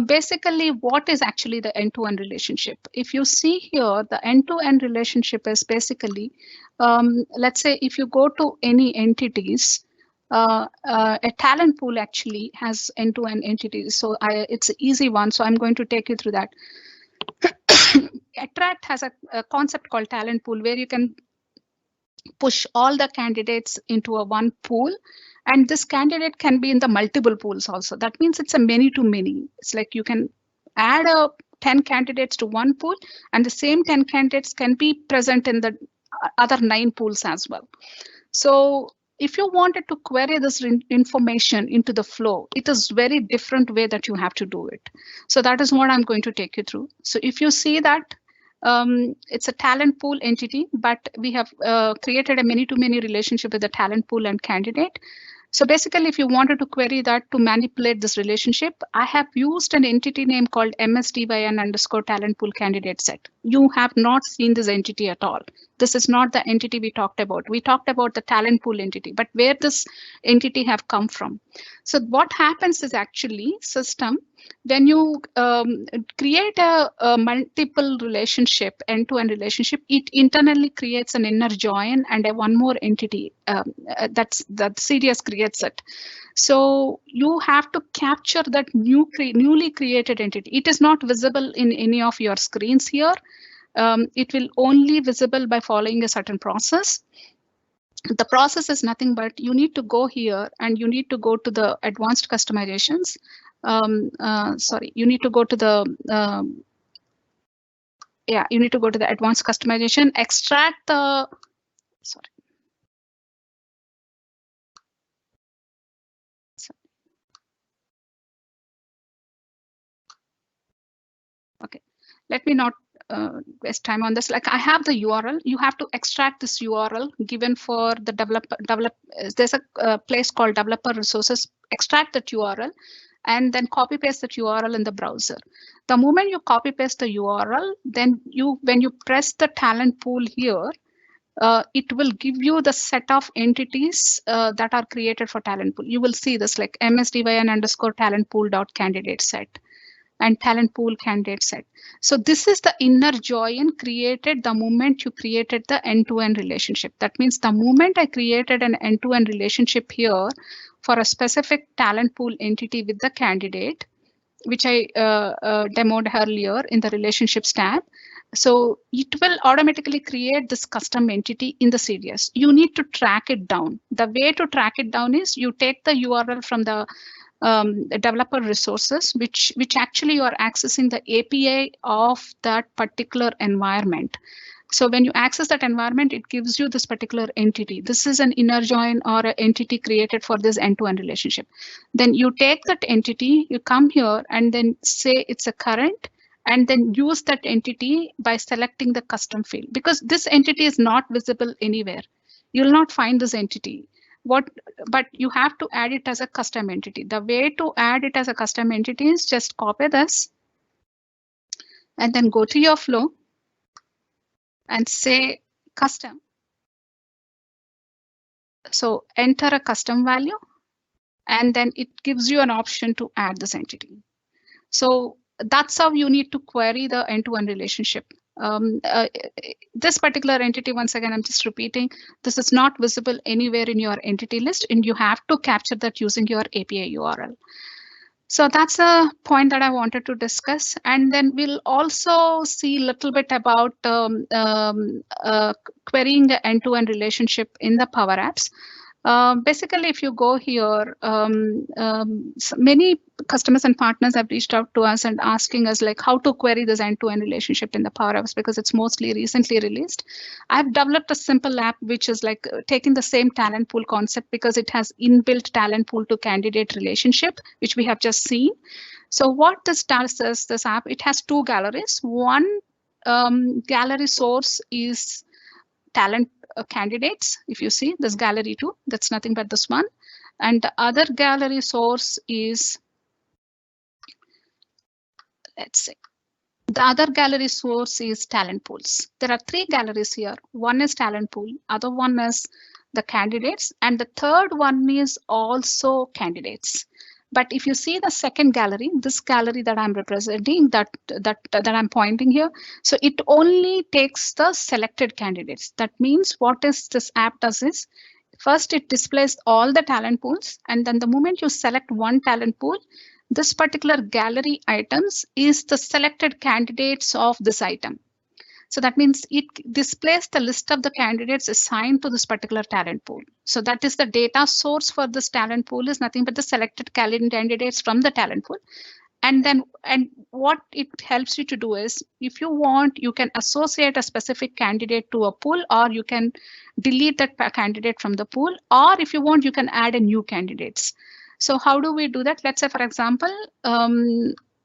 Basically, what is actually the end-to-end relationship? If you see here, the end-to-end relationship is basically, let's say if you go to any entities, a talent pool actually has end-to-end entities. So it's an easy one. So I'm going to take you through that. Attract has a concept called talent pool where you can push all the candidates into a one pool, and this candidate can be in the multiple pools also. That means it's a many to many. It's like you can add 10 candidates to one pool, and the same 10 candidates can be present in the other 9 pools as well. So if you wanted to query this information into the flow, it is very different way that you have to do it. So that is what I'm going to take you through. So if you see that it's a talent pool entity, but we have created a many-to-many relationship with the talent pool and candidate. So basically, if you wanted to query that to manipulate this relationship, I have used an entity name called MSDYN underscore talent pool candidate set. You have not seen this entity at all. This is not the entity we talked about. We talked about the talent pool entity, but where this entity have come from. So what happens is actually system, when you create a multiple relationship, end-to-end relationship, it internally creates an inner join and one more entity that CDS creates it. So you have to capture that newly created entity. It is not visible in any of your screens here. It will only visible by following a certain process. The process is nothing but you need to go here and you need to go to the advanced customizations. Sorry, you need to go to the you need to go to the advanced customization, extract the okay, let me not waste time on this. Like I have the URL, you have to extract this URL given for the there's a place called developer resources, extract that URL and then copy paste that URL in the browser. The moment you copy paste the URL, then when you press the talent pool here, it will give you the set of entities that are created for talent pool. You will see this like MSDYN underscore talent pool dot candidate set and talent pool candidate set. So this is the inner join created the moment you created the end-to-end relationship. That means the moment I created an end-to-end relationship here for a specific talent pool entity with the candidate, which I demoed earlier in the relationships tab. So it will automatically create this custom entity in the CDS. You need to track it down. The way to track it down is you take the URL from the developer resources, which actually you are accessing the API of that particular environment. So when you access that environment, it gives you this particular entity. This is an inner join or an entity created for this end-to-end relationship. Then you take that entity, you come here and then say it's a current, and then use that entity by selecting the custom field, because this entity is not visible anywhere. You'll not find this entity. But you have to add it as a custom entity. The way to add it as a custom entity is just copy this and then go to your flow and say custom. So enter a custom value, and then it gives you an option to add this entity. So that's how you need to query the end-to-end relationship. This particular entity, once again, I'm just repeating, this is not visible anywhere in your entity list, and you have to capture that using your API URL. So that's a point that I wanted to discuss. And then we'll also see a little bit about querying the end-to-end relationship in the PowerApps. Basically, if you go here, many customers and partners have reached out to us and asking us like how to query this end-to-end relationship in the PowerApps, because it's mostly recently released. I've developed a simple app which is like taking the same talent pool concept, because it has inbuilt talent pool to candidate relationship, which we have just seen. So what this does is this app, it has two galleries. One gallery source is talent candidates. If you see this gallery 2, that's nothing but this one. And the other gallery source is, let's say, the other gallery source is talent pools. There are 3 galleries here. One is talent pool, other one is the candidates, and the third one is also candidates. But if you see the second gallery, this gallery that I'm representing, that I'm pointing here, so it only takes the selected candidates. That means what is this app does is, first it displays all the talent pools, and then the moment you select one talent pool, this particular gallery items is the selected candidates of this item. So that means it displays the list of the candidates assigned to this particular talent pool. So that is the data source for this talent pool, is nothing but the selected candidates from the talent pool. And what it helps you to do is, if you want, you can associate a specific candidate to a pool, or you can delete that candidate from the pool, or if you want, you can add a new candidates. So how do we do that? Let's say, for example,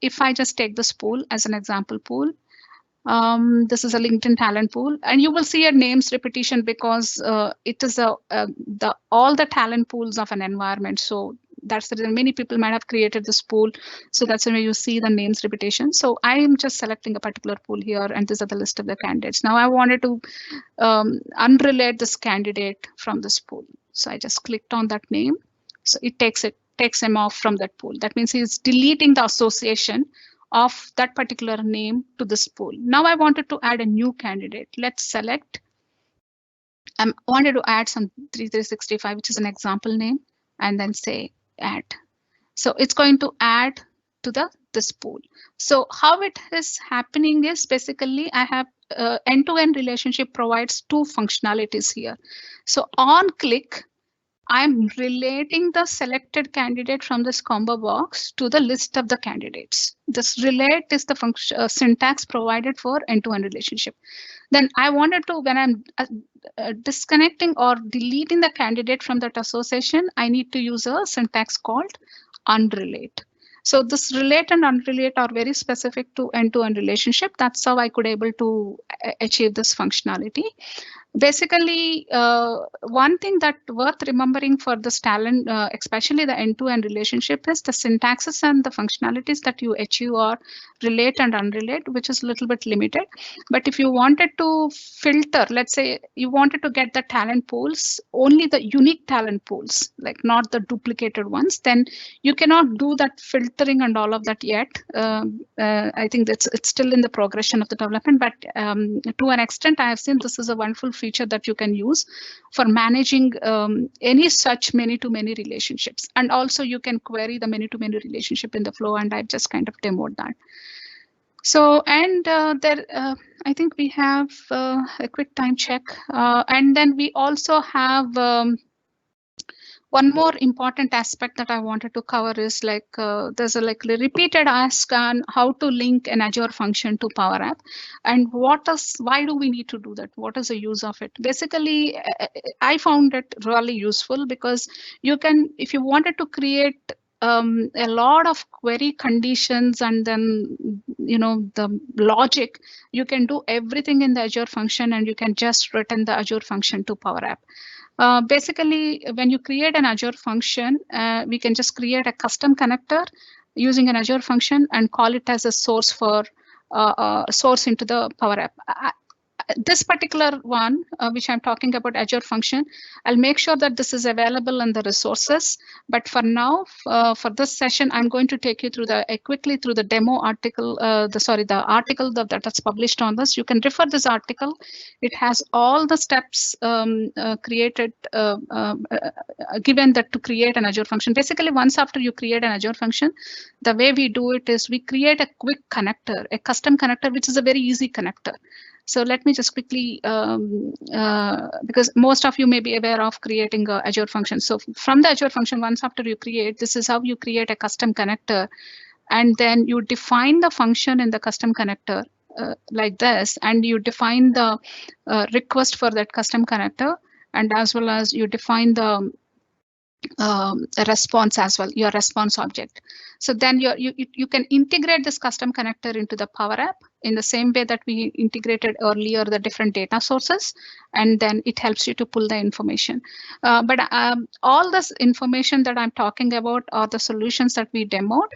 if I just take this pool as an example pool, this is a LinkedIn talent pool, and you will see a names repetition because it is all the talent pools of an environment. So that's the reason many people might have created this pool. So that's why you see the names repetition. So I am just selecting a particular pool here, and these are the list of the candidates. Now I wanted to unrelate this candidate from this pool. So I just clicked on that name. So it takes him off from that pool. That means he's deleting the association of that particular name to this pool. Now I wanted to add a new candidate. Let's select. I wanted to add some 3365, which is an example name, and then say add. So it's going to add to this pool. So how it is happening is, basically I have end-to-end relationship provides 2 functionalities here. So on click, I'm relating the selected candidate from this combo box to the list of the candidates. This relate is the function syntax provided for end-to-end relationship. Then I wanted to, when I'm disconnecting or deleting the candidate from that association, I need to use a syntax called unrelate. So this relate and unrelate are very specific to end-to-end relationship. That's how I could able to achieve this functionality. Basically, one thing that worth remembering for this talent, especially the end-to-end relationship, is the syntaxes and the functionalities that you achieve are relate and unrelate, which is a little bit limited. But if you wanted to filter, let's say you wanted to get the talent pools, only the unique talent pools, like not the duplicated ones, then you cannot do that filtering and all of that yet. I think it's still in the progression of the development, but to an extent, I have seen this is a wonderful feature feature that you can use for managing any such many-to-many relationships. And also you can query the many-to-many relationship in the flow, and I've just kind of demoed that. So, and I think we have a quick time check. And then we also have one more important aspect that I wanted to cover is like there's a repeated ask on how to link an Azure function to Power App, and why do we need to do that? What is the use of it? Basically, I found it really useful because you can, if you wanted to create a lot of query conditions and then the logic, you can do everything in the Azure function, and you can just return the Azure function to Power App. Basically, when you create an Azure function, we can just create a custom connector using an Azure function and call it as a source for source into the Power App. This particular one, which I'm talking about, Azure function, I'll make sure that this is available in the resources. But for now, for this session, I'm going to take you through quickly through the demo article, the article that's published on this. You can refer this article. It has all the steps created, given that to create an Azure function. Basically, once after you create an Azure function, the way we do it is we create a quick connector, a custom connector, which is a very easy connector. So let me just quickly, because most of you may be aware of creating a Azure function. So from the Azure function, once after you create, this is how you create a custom connector. And then you define the function in the custom connector like this, and you define the request for that custom connector, and as well as you define the response as well, your response object. So then you can integrate this custom connector into the Power App in the same way that we integrated earlier the different data sources, and then it helps you to pull the information. But all this information that I'm talking about are the solutions that we demoed.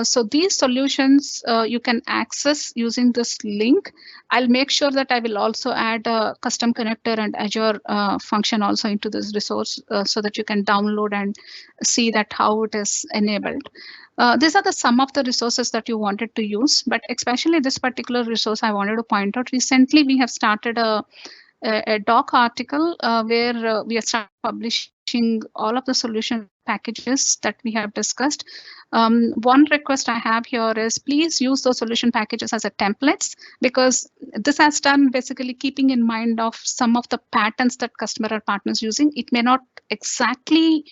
So these solutions you can access using this link. I'll make sure that I will also add a custom connector and Azure function also into this resource so that you can download and see that how it is enabled. These are some of the resources that you wanted to use, but especially this particular resource I wanted to point out. Recently, we have started a doc article where we are starting publishing all of the solution packages that we have discussed. One request I have here is please use those solution packages as a templates, because this has done basically keeping in mind of some of the patterns that customer or partners using. It may not exactly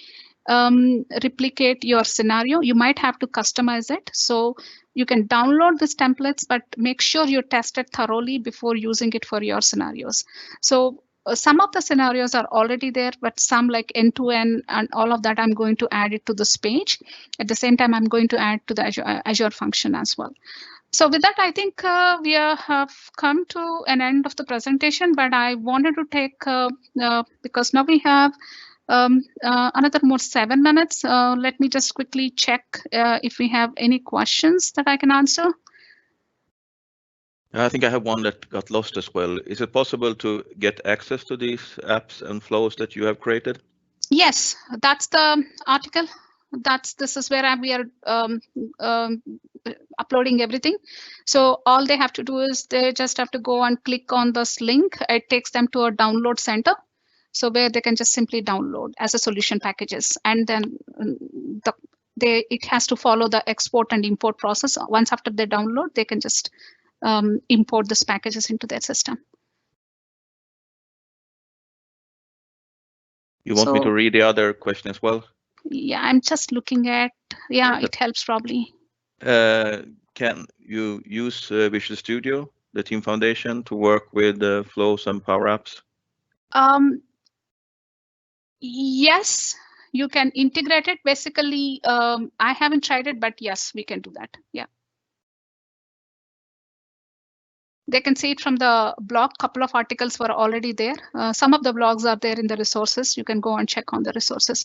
replicate your scenario. You might have to customize it. So you can download these templates, but make sure you test it thoroughly before using it for your scenarios. So some of the scenarios are already there, but some like end-to-end and all of that, I'm going to add it to this page. At the same time, I'm going to add to the Azure function as well. So with that, I think we have come to an end of the presentation, but I wanted to take, because now we have another more 7 minutes. Let me just quickly check if we have any questions that I can answer. I think I have one that got lost as well. Is it possible to get access to these apps and flows that you have created? Yes, that's the article. This is where we are uploading everything. So all they have to do is they just have to go and click on this link. It takes them to a download center. So where they can just simply download as a solution packages, and then it has to follow the export and import process. Once after they download, they can just import these packages into their system. You want me to read the other question as well? Yeah, I'm just looking at, it helps probably. Can you use Visual Studio, the Team Foundation, to work with flows and Power Apps? Yes, you can integrate it. Basically, I haven't tried it, but yes, we can do that. Yeah. They can see it from the blog. Couple of articles were already there. Some of the blogs are there in the resources. You can go and check on the resources.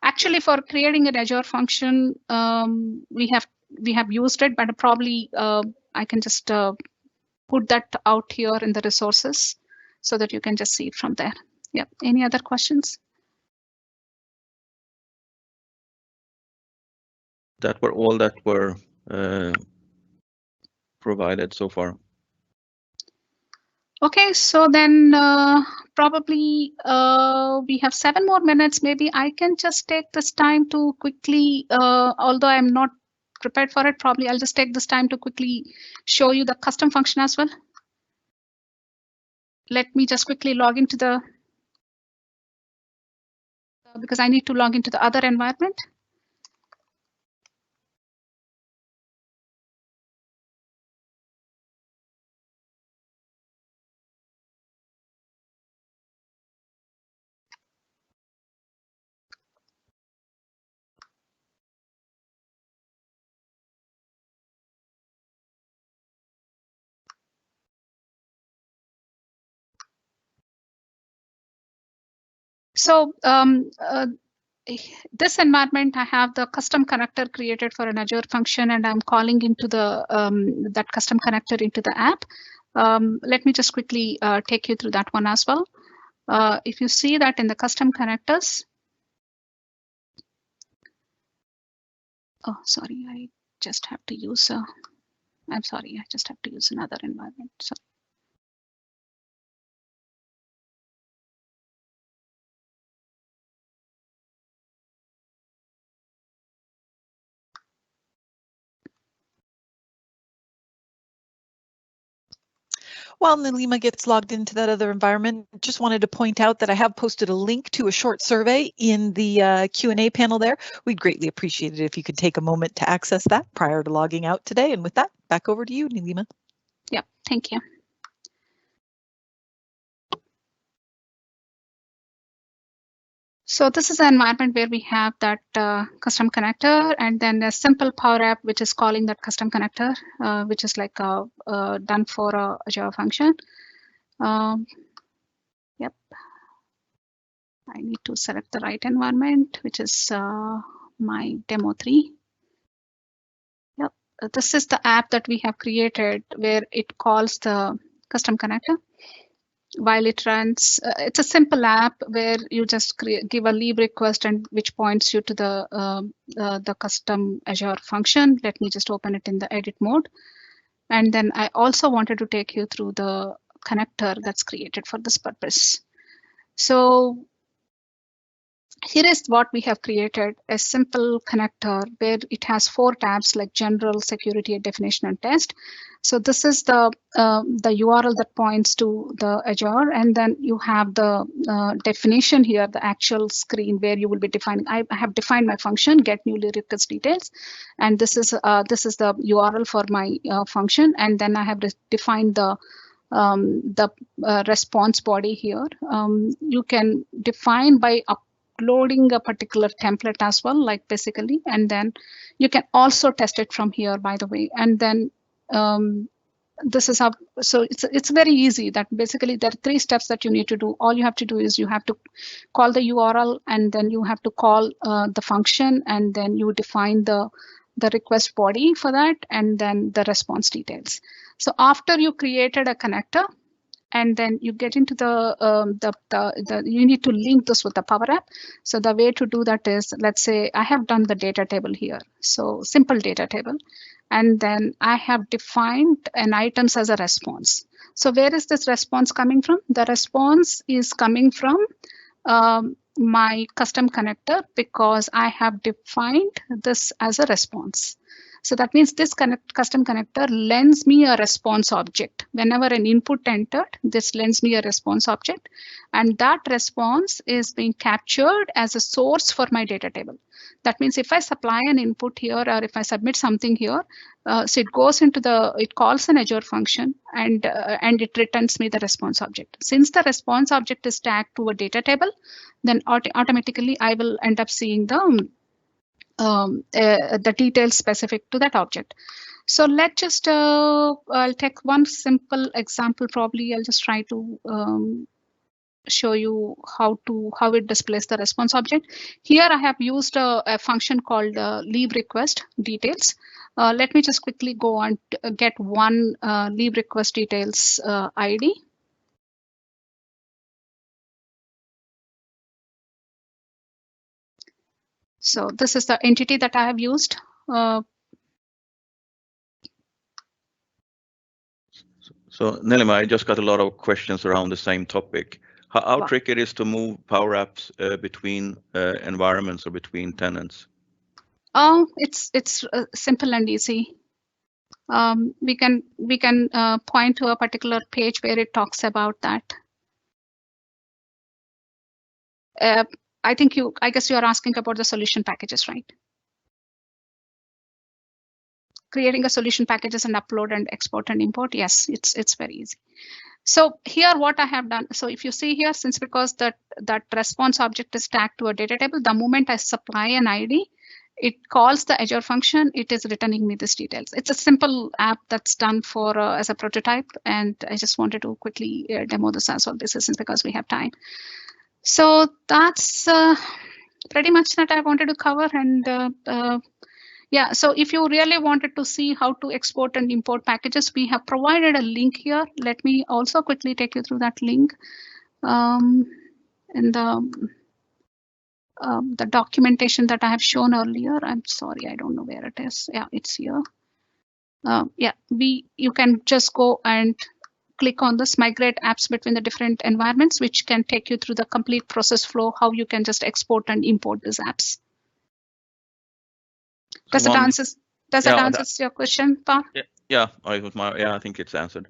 Actually, for creating an Azure function, we have used it, but probably I can just put that out here in the resources so that you can just see it from there. Yeah. Any other questions? That were all that were provided so far. Okay, so then probably we have 7 more minutes. Maybe I can just take this time to quickly, although I'm not prepared for it, probably I'll just take this time to quickly show you the custom function as well. Let me just quickly log into the, because I need to log into the other environment. So this environment, I have the custom connector created for an Azure function, and I'm calling into the that custom connector into the app. Let me just quickly take you through that one as well. If you see that in the custom connectors, oh, sorry, I just have to use, I'm sorry, I just have to use another environment. So While Neelima gets logged into that other environment, just wanted to point out that I have posted a link to a short survey in the Q&A panel there. We'd greatly appreciate it if you could take a moment to access that prior to logging out today. And with that, back over to you, Neelima. yeah, thank you. So this is an environment where we have that custom connector, and then a simple Power App, which is calling that custom connector, which is like done for a Azure function. Yep. I need to select the right environment, which is my demo 3. Yep. This is the app that we have created where it calls the custom connector. While it runs, it's a simple app where you just give a leave request and which points you to the custom Azure function. Let me just open it in the edit mode. And then I also wanted to take you through the connector that's created for this purpose. So here is what we have created, a simple connector where it has 4 tabs like general, security, definition, and test. So this is the URL that points to the Azure, and then you have the definition here, the actual screen where you will be defining. I have defined my function, get newly request details, and this is the URL for my function, and then I have defined the response body here. You can define by uploading a particular template as well, like basically, and then you can also test it from here, by the way. And then this is how, so it's very easy. That basically there are 3 steps that you need to do. All you have to do is you have to call the URL, and then you have to call the function, and then you define the request body for that, and then the response details. So after you created a connector, and then you get into you need to link this with the Power App. So the way to do that is, let's say I have done the data table here. So simple data table. And then I have defined an items as a response. So where is this response coming from? The response is coming from my custom connector, because I have defined this as a response. So that means this custom connector lends me a response object. Whenever an input entered, this lends me a response object. And that response is being captured as a source for my data table. That means if I supply an input here, or if I submit something here, so it goes into it calls an Azure function, and it returns me the response object. Since the response object is tagged to a data table, then automatically I will end up seeing the details specific to that object. So let's just, I'll take one simple example. Probably I'll just try to show you how it displays the response object. Here I have used a function called leave request details. Let me just quickly go on to get one leave request details ID. So this is the entity that I have used. So Neelima, I just got a lot of questions around the same topic. How tricky it is to move Power Apps between environments or between tenants? Oh, it's simple and easy. We can point to a particular page where it talks about that. I guess you are asking about the solution packages, right? Creating a solution packages and upload and export and import. Yes, it's very easy. So here what I have done, so if you see here, since because that response object is tagged to a data table, the moment I supply an ID, it calls the Azure function, it is returning me these details. It's a simple app that's done for as a prototype, and I just wanted to quickly demo this as well. This isn't because we have time. So that's pretty much that I wanted to cover. And yeah, so if you really wanted to see how to export and import packages, we have provided a link here. Let me also quickly take you through that link. In the documentation that I have shown earlier. I'm sorry, I don't know where it is. Yeah, it's here. Yeah, you can just go and click on this migrate apps between the different environments, which can take you through the complete process flow, how you can just export and import these apps. Does it answer your question, Par? Yeah, I think it's answered.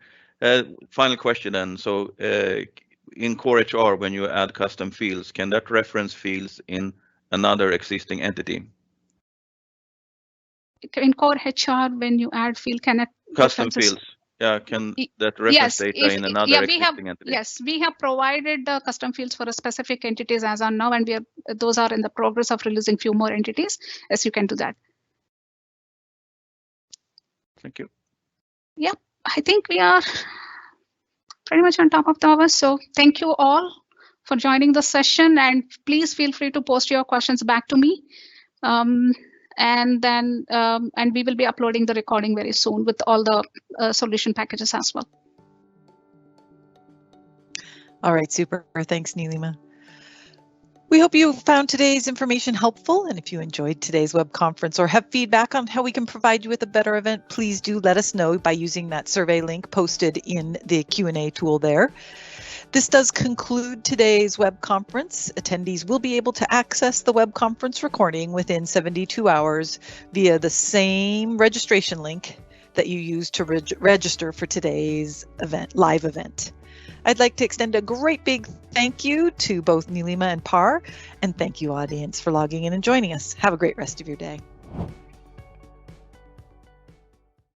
Final question then. So in Core HR, when you add custom fields, can that reference fields in another existing entity? In Core HR, when you add field, can it custom fields? Yeah, can that reference data in another existing entity? Yes, we have provided the custom fields for a specific entities as on now, and those are in the progress of releasing few more entities. Yes, you can do that. Thank you. Yeah, I think we are pretty much on top of the hour. So thank you all for joining the session, and please feel free to post your questions back to me. And we will be uploading the recording very soon with all the solution packages as well. All right, super. Thanks, Neelima. We hope you found today's information helpful, and if you enjoyed today's web conference or have feedback on how we can provide you with a better event, please do let us know by using that survey link posted in the Q&A tool there. This does conclude today's web conference. Attendees will be able to access the web conference recording within 72 hours via the same registration link that you used to register for today's live event. I'd like to extend a great big thank you to both Neelima and Par, and thank you, audience, for logging in and joining us. Have a great rest of your day.